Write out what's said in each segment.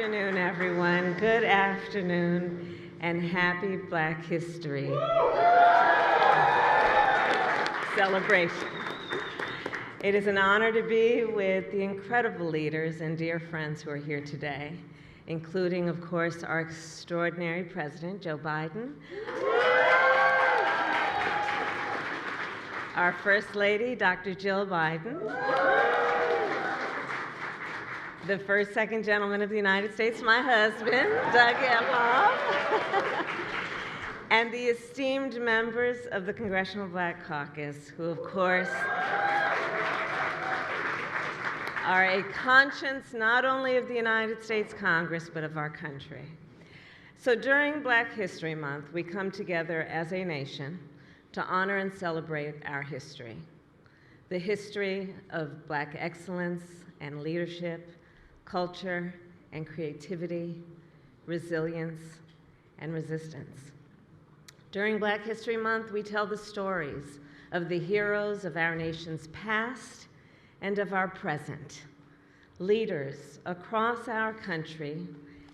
afternoon, everyone. Good afternoon, and happy Black History celebration. It is an honor to be with the incredible leaders and dear friends who are here today, including, of course, our extraordinary President, Joe Biden, our First Lady, Dr. Jill Biden, the first, second gentleman of the United States, my husband, Doug Emhoff, and the esteemed members of the Congressional Black Caucus, who, of course, are a conscience not only of the United States Congress, but of our country. So during Black History Month, we come together as a nation to honor and celebrate our history, the history of Black excellence and leadership, culture and creativity, resilience and resistance. During Black History Month, we tell the stories of the heroes of our nation's past and of our present, leaders across our country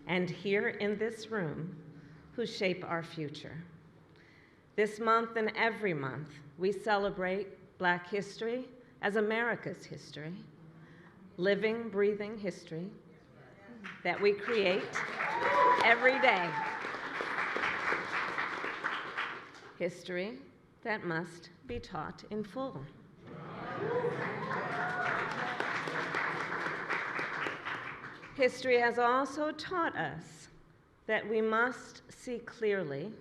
and here in this room who shape our future. This month and every month, we celebrate Black history as America's history, living, breathing history that we create every day. History that must be taught in full. History has also taught us that we must see clearly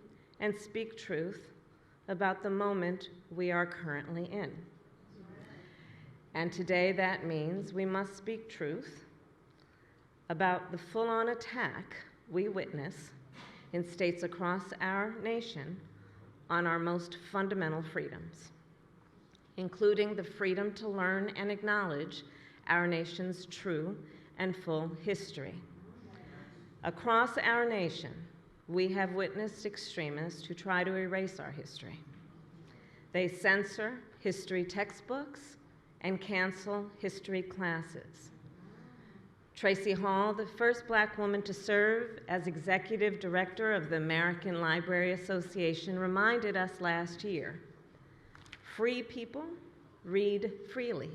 and speak truth about the moment we are currently in. And today that means we must speak truth about the full-on attack we witness in states across our nation on our most fundamental freedoms, including the freedom to learn and acknowledge our nation's true and full history. Across our nation, we have witnessed extremists who try to erase our history. They censor history textbooks and cancel history classes. Tracy Hall, the first Black woman to serve as executive director of the American Library Association, reminded us last year, free people read freely.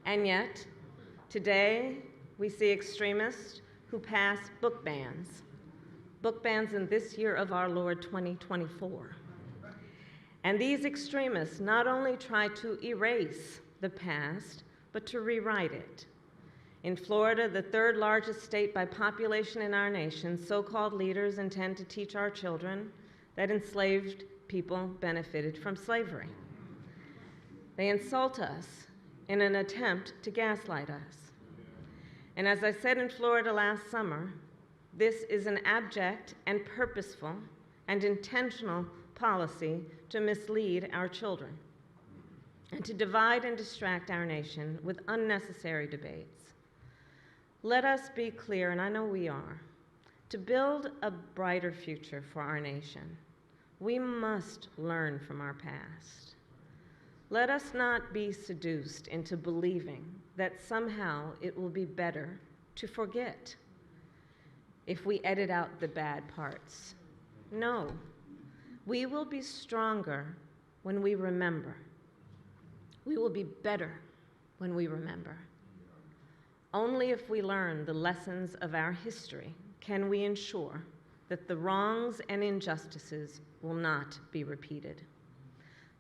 And yet, today, we see extremists who pass book bans in this year of our Lord 2024. And these extremists not only try to erase the past, but to rewrite it. In Florida, the third largest state by population in our nation, so-called leaders intend to teach our children that enslaved people benefited from slavery. They insult us in an attempt to gaslight us. And as I said in Florida last summer, this is an abject and purposeful and intentional policy to mislead our children and to divide and distract our nation with unnecessary debates. Let us be clear, and I know we are, to build a brighter future for our nation, we must learn from our past. Let us not be seduced into believing that somehow it will be better to forget if we edit out the bad parts. No. We will be stronger when we remember. We will be better when we remember. Only if we learn the lessons of our history can we ensure that the wrongs and injustices will not be repeated.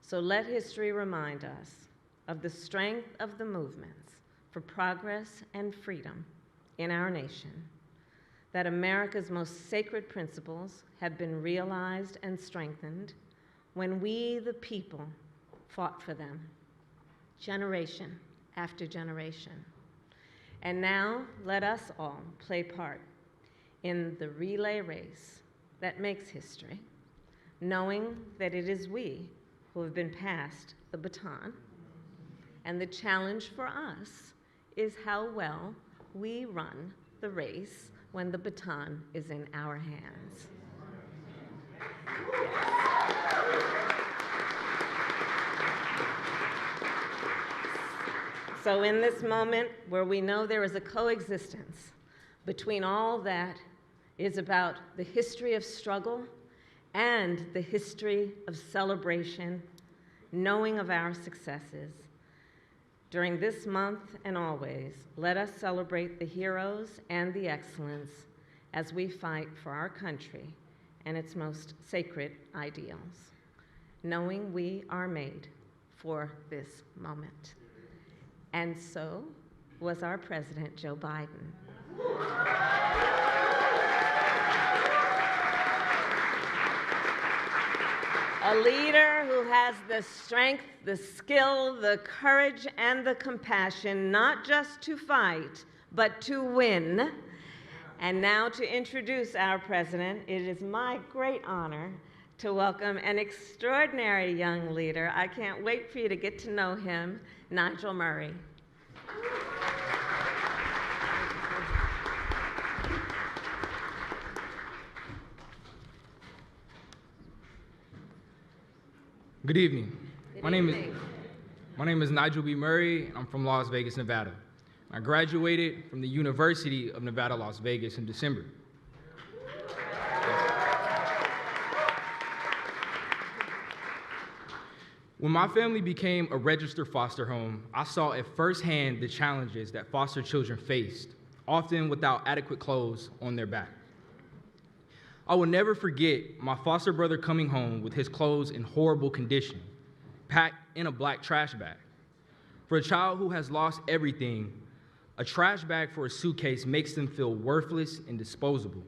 So let history remind us of the strength of the movements for progress and freedom in our nation, that America's most sacred principles have been realized and strengthened when we, the people, fought for them, generation after generation. And now, let us all play part in the relay race that makes history, knowing that it is we who have been passed the baton. And the challenge for us is how well we run the race when the baton is in our hands. So in this moment where we know there is a coexistence between all that is about the history of struggle and the history of celebration, knowing of our successes, during this month and always, let us celebrate the heroes and the excellence as we fight for our country and its most sacred ideals, knowing we are made for this moment. And so was our President, Joe Biden. A leader who has the strength, the skill, the courage, and the compassion, not just to fight, but to win. And now to introduce our president, it is my great honor to welcome an extraordinary young leader. I can't wait for you to get to know him, Nigel Murray. Good evening. My name is Nigel B. Murray, and I'm from Las Vegas, Nevada. I graduated from the University of Nevada, Las Vegas in December. When my family became a registered foster home, I saw at firsthand the challenges that foster children faced, often without adequate clothes on their back. I will never forget my foster brother coming home with his clothes in horrible condition, packed in a black trash bag. For a child who has lost everything, a trash bag for a suitcase makes them feel worthless and disposable.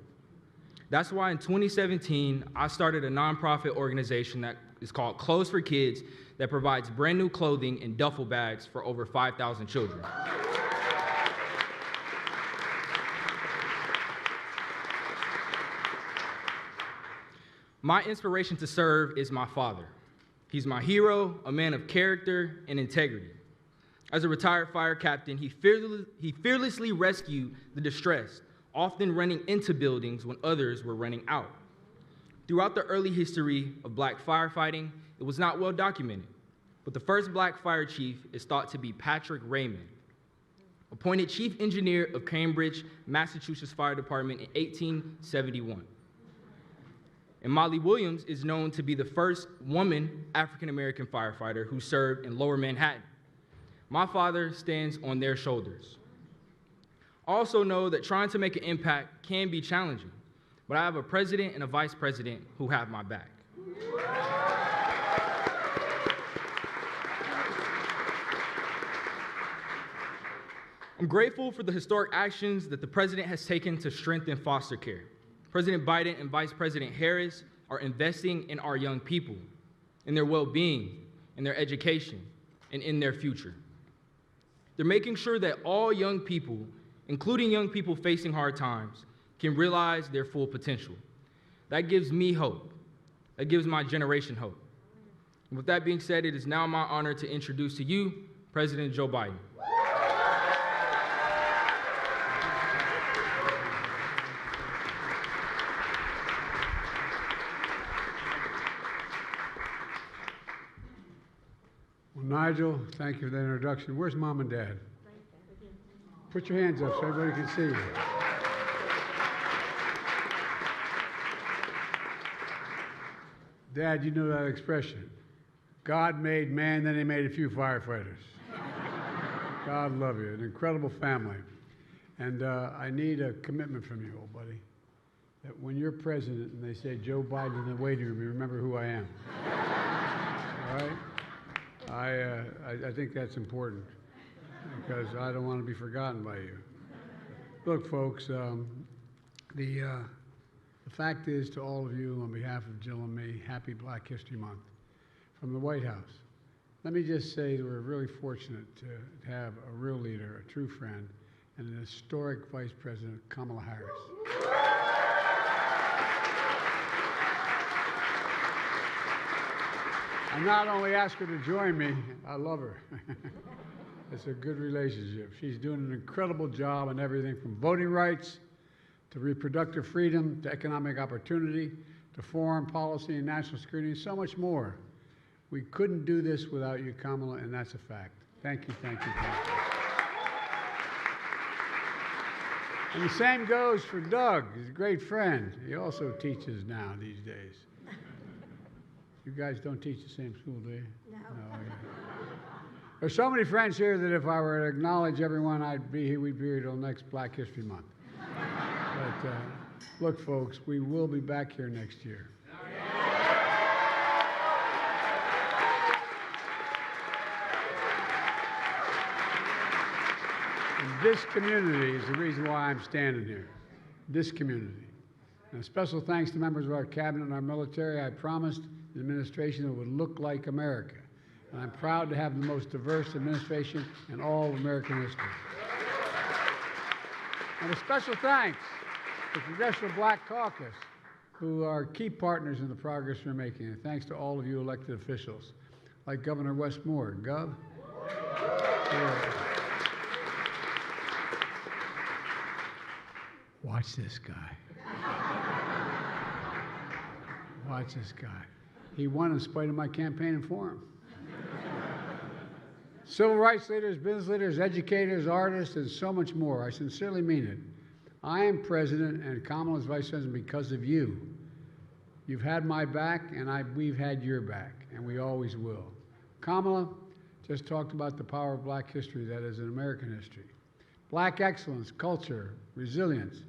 That's why in 2017, I started a nonprofit organization that is called Clothes for Kids that provides brand new clothing and duffel bags for over 5,000 children. My inspiration to serve is my father. He's my hero, a man of character and integrity. As a retired fire captain, he fearlessly rescued the distressed, often running into buildings when others were running out. Throughout the early history of black firefighting, it was not well documented, but the first black fire chief is thought to be Patrick Raymond, appointed chief engineer of Cambridge, Massachusetts Fire Department in 1871. And Molly Williams is known to be the first woman African-American firefighter who served in Lower Manhattan. My father stands on their shoulders. Also know that trying to make an impact can be challenging, but I have a president and a vice president who have my back. I'm grateful for the historic actions that the president has taken to strengthen foster care. President Biden and Vice President Harris are investing in our young people, in their well-being, in their education, and in their future. They're making sure that all young people, including young people facing hard times, can realize their full potential. That gives me hope. That gives my generation hope. And with that being said, it is now my honor to introduce to you President Joe Biden. Nigel, thank you for that introduction. Where's Mom and Dad? Put your hands up so everybody can see you. Dad, you know that expression. God made man, then he made a few firefighters. God love you, an incredible family. And I need a commitment from you, old buddy, that when you're president and they say Joe Biden in the waiting room, you remember who I am. All right? I think that's important because I don't want to be forgotten by you. Look, folks, the fact is to all of you on behalf of Jill and me, happy Black History Month from the White House. Let me just say that we're really fortunate to have a real leader, a true friend, and an historic Vice President, Kamala Harris. I not only ask her to join me, I love her. It's a good relationship. She's doing an incredible job on everything from voting rights to reproductive freedom to economic opportunity to foreign policy and national security and so much more. We couldn't do this without you, Kamala, and that's a fact. Thank you, thank you, thank you. And the same goes for Doug. He's a great friend. He also teaches now these days. You guys don't teach the same school, do you? No. Yeah. There's so many friends here that if I were to acknowledge everyone, we'd be here till next Black History Month. But look, folks, we will be back here next year. This community is the reason why I'm standing here. This community. And a special thanks to members of our cabinet and our military. I promised the administration it would look like America. And I'm proud to have the most diverse administration in all of American history. And a special thanks to the Congressional Black Caucus, who are key partners in the progress we're making. And thanks to all of you elected officials, like Governor Wes Moore. Gov? Yeah. Watch this guy. Watch this guy. He won in spite of my campaigning for him. Civil rights leaders, business leaders, educators, artists, and so much more. I sincerely mean it. I am president and Kamala is vice president because of you. You've had my back, and we've had your back, and we always will. Kamala just talked about the power of Black history that is in American history. Black excellence, culture, resilience,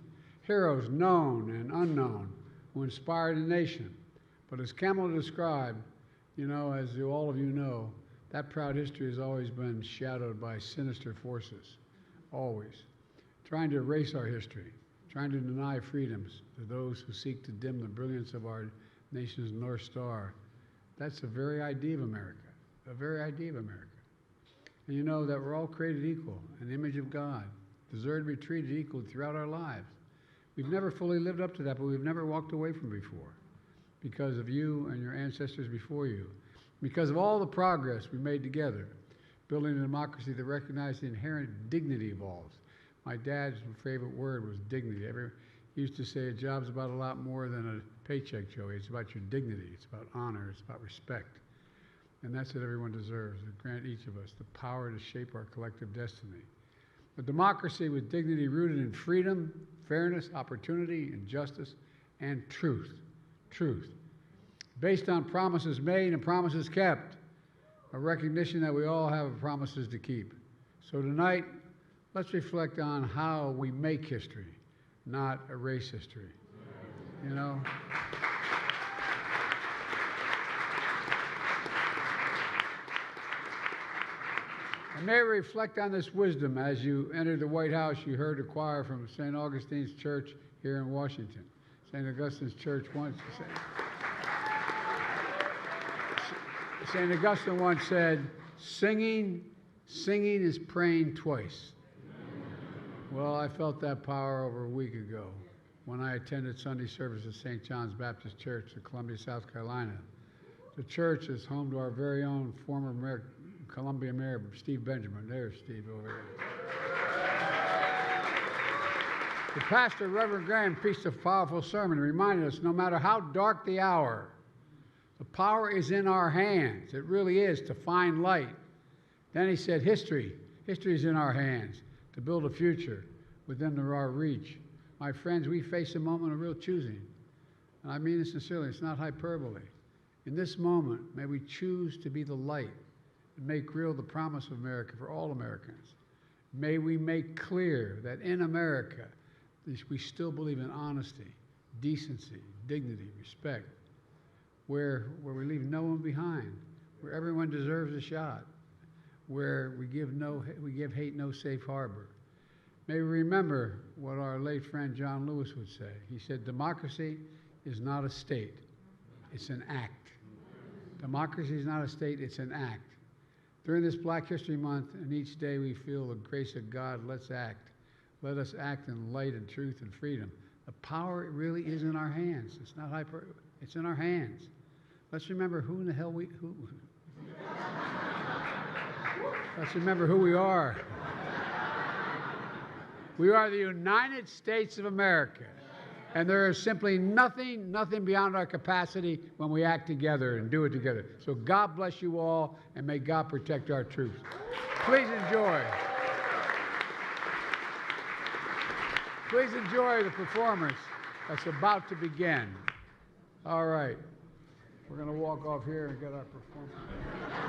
heroes known and unknown who inspired a nation. But as Kamala described, you know, as all of you know, that proud history has always been shadowed by sinister forces, always. Trying to erase our history, trying to deny freedoms to those who seek to dim the brilliance of our nation's North Star. That's the very idea of America, the very idea of America. And you know that we're all created equal in the image of God, deserve to be treated equally throughout our lives. We've never fully lived up to that, but we've never walked away from it before because of you and your ancestors before you, because of all the progress we made together, building a democracy that recognized the inherent dignity of all. My dad's favorite word was dignity. He used to say a job's about a lot more than a paycheck, Joey. It's about your dignity. It's about honor. It's about respect. And that's what everyone deserves, to grant each of us the power to shape our collective destiny. A democracy with dignity rooted in freedom, fairness, opportunity, and justice, and truth. Truth. Based on promises made and promises kept. A recognition that we all have promises to keep. So tonight, let's reflect on how we make history, not erase history. You know? And may we reflect on this wisdom. As you entered the White House, you heard a choir from St. Augustine's Church here in Washington. St. Augustine's Church once said, St. Augustine once said, singing is praying twice. Well, I felt that power over a week ago when I attended Sunday service at St. John's Baptist Church in Columbia, South Carolina. The church is home to our very own former Columbia Mayor, Steve Benjamin. There's Steve over there. The pastor, Reverend Graham, preached a powerful sermon, reminding us no matter how dark the hour, the power is in our hands. It really is, to find light. Then he said, history is in our hands to build a future within our reach. My friends, we face a moment of real choosing. And I mean this sincerely, it's not hyperbole. In this moment, may we choose to be the light and make real the promise of America for all Americans. May we make clear that in America, we still believe in honesty, decency, dignity, respect, where we leave no one behind, where everyone deserves a shot, where we give hate no safe harbor. May we remember what our late friend John Lewis would say. He said, democracy is not a state, it's an act. Democracy is not a state, it's an act. During this Black History Month and each day we feel the grace of God, let's act. Let us act in light and truth and freedom. The power really is in our hands. It's not it's in our hands. Let's remember who in the hell let's remember who we are. We are the United States of America. And there is simply nothing beyond our capacity when we act together and do it together. So God bless you all, and may God protect our troops. Please enjoy. Please enjoy the performance that's about to begin. All right. We're going to walk off here and get our performance.